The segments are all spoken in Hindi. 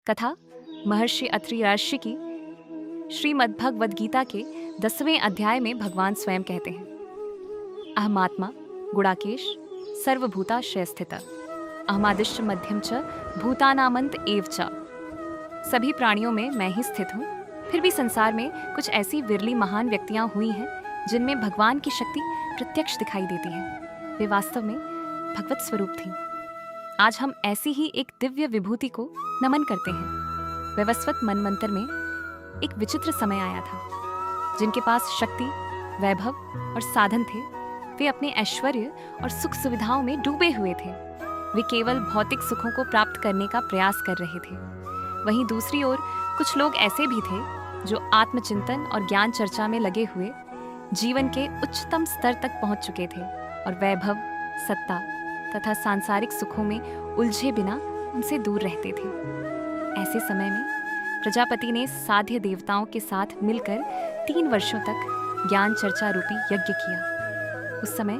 कथा महर्षि अत्रि ऋषि की। श्रीमद्भगवद गीता के 10वें अध्याय में भगवान स्वयं कहते हैं, अहमात्मा गुणाकेश सर्वभूताश्रय स्थित अहमादिश्च मध्यम च भूतानामंत एव च। सभी प्राणियों में मैं ही स्थित हूँ। फिर भी संसार में कुछ ऐसी विरली महान व्यक्तियाँ हुई हैं जिनमें भगवान की शक्ति प्रत्यक्ष दिखाई देती है। वे वास्तव में भगवत स्वरूप थीं। आज हम ऐसी ही एक दिव्य विभूति को नमन करते हैं। वैवस्वत मनमंत्र में एक विचित्र समय आया था। जिनके पास शक्ति, वैभव और साधन थे, वे अपने ऐश्वर्य और सुख सुविधाओं में डूबे हुए थे। वे केवल भौतिक सुखों को प्राप्त करने का प्रयास कर रहे थे। वहीं दूसरी ओर कुछ लोग ऐसे भी थे जो आत्मचिंतन और ज्ञान चर्चा में लगे हुए जीवन के उच्चतम स्तर तक पहुंच चुके थे और वैभव, सत्ता तथा सांसारिक सुखों में उलझे बिना उनसे दूर रहते थे। ऐसे समय में प्रजापति ने साध्य देवताओं के साथ मिलकर 3 वर्षों तक ज्ञान चर्चा रूपी यज्ञ किया। उस समय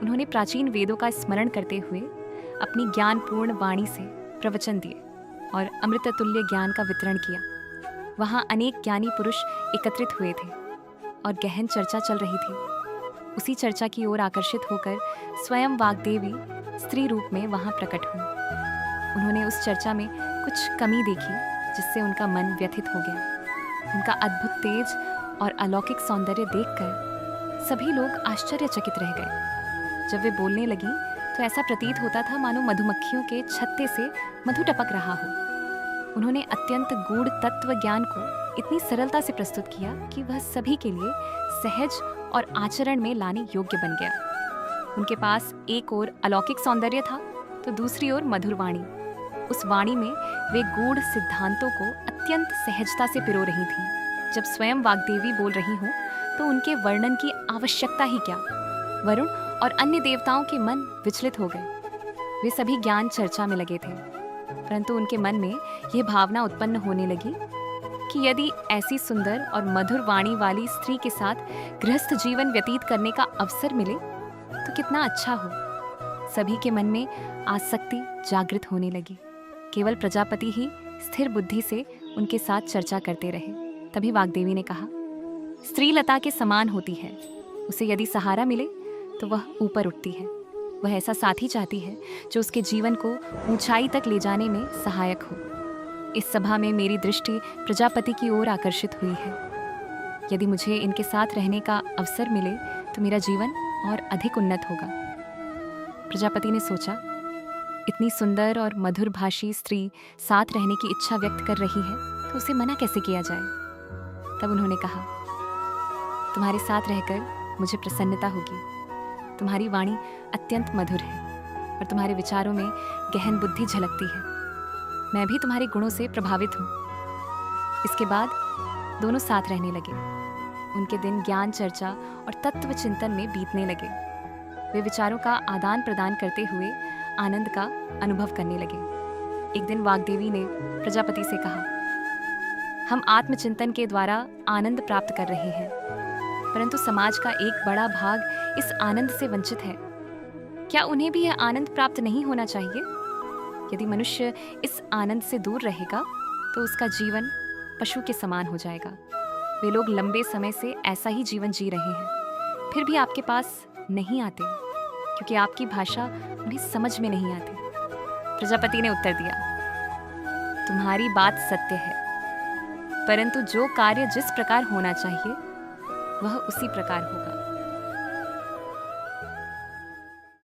उन्होंने प्राचीन वेदों का स्मरण करते हुए अपनी ज्ञानपूर्ण वाणी से प्रवचन दिए और अमृततुल्य ज्ञान का वितरण किया। वहाँ अनेक ज्ञानी पुरुष एकत्रित हुए थे और गहन चर्चा चल रही थी। उसी चर्चा की ओर आकर्षित होकर स्वयं वाग्देवी स्त्री रूप में वहाँ प्रकट हुई। उन्होंने उस चर्चा में कुछ कमी देखी जिससे उनका मन व्यथित हो गया। उनका अद्भुत तेज और अलौकिक सौंदर्य देखकर सभी लोग आश्चर्यचकित रह गए। जब वे बोलने लगी तो ऐसा प्रतीत होता था मानो मधुमक्खियों के छत्ते से मधु टपक रहा हो। उन्होंने अत्यंत गूढ़ तत्व ज्ञान को इतनी सरलता से प्रस्तुत किया कि वह सभी के लिए सहज और आचरण में लाने योग्य बन गया। उनके पास एक ओर अलौकिक सौंदर्य था तो दूसरी ओर मधुर वाणी। उस वाणी में वे गूढ़ सिद्धांतों को अत्यंत सहजता से पिरो रही थीं। जब स्वयं वाग्देवी बोल रही हों तो उनके वर्णन की आवश्यकता ही क्या। वरुण और अन्य देवताओं के मन विचलित हो गए। वे सभी ज्ञान चर्चा में लगे थे, परंतु उनके मन में यह भावना उत्पन्न होने लगी कि यदि ऐसी सुंदर और मधुर वाणी वाली स्त्री के साथ गृहस्थ जीवन व्यतीत करने का अवसर मिले तो कितना अच्छा हो। सभी के मन में आसक्ति जागृत होने लगी। केवल प्रजापति ही स्थिर बुद्धि से उनके साथ चर्चा करते रहे। तभी वाग्देवी ने कहा, स्त्री लता के समान होती है, उसे यदि सहारा मिले तो वह ऊपर उठती है। वह ऐसा साथी चाहती है जो उसके जीवन को ऊंचाई तक ले जाने में सहायक हो। इस सभा में मेरी दृष्टि प्रजापति की ओर आकर्षित हुई है। यदि मुझे इनके साथ रहने का अवसर मिले तो मेरा जीवन और अधिक उन्नत होगा। प्रजापति ने सोचा, इतनी सुंदर और मधुर भाषी स्त्री साथ रहने की इच्छा व्यक्त कर रही है तो उसे मना कैसे किया जाए। तब उन्होंने कहा, तुम्हारे साथ रहकर मुझे प्रसन्नता होगी। तुम्हारी वाणी अत्यंत मधुर है और तुम्हारे विचारों में गहन बुद्धि झलकती है। मैं भी तुम्हारे गुणों से प्रभावित हूँ। इसके बाद दोनों साथ रहने लगे। उनके दिन ज्ञान चर्चा और तत्व चिंतन में बीतने लगे। वे विचारों का आदान प्रदान करते हुए आनंद का अनुभव करने लगे। एक दिन वाग्देवी ने प्रजापति से कहा, हम आत्मचिंतन के द्वारा आनंद प्राप्त कर रहे हैं, परंतु समाज का एक बड़ा भाग इस आनंद से वंचित है। क्या उन्हें भी यह आनंद प्राप्त नहीं होना चाहिए? यदि मनुष्य इस आनंद से दूर रहेगा तो उसका जीवन पशु के समान हो जाएगा। वे लोग लंबे समय से ऐसा ही जीवन जी रहे हैं, फिर भी आपके पास नहीं आते क्योंकि आपकी भाषा उन्हें समझ में नहीं आती। प्रजापति ने उत्तर दिया, तुम्हारी बात सत्य है, परंतु जो कार्य जिस प्रकार होना चाहिए वह उसी प्रकार होगा।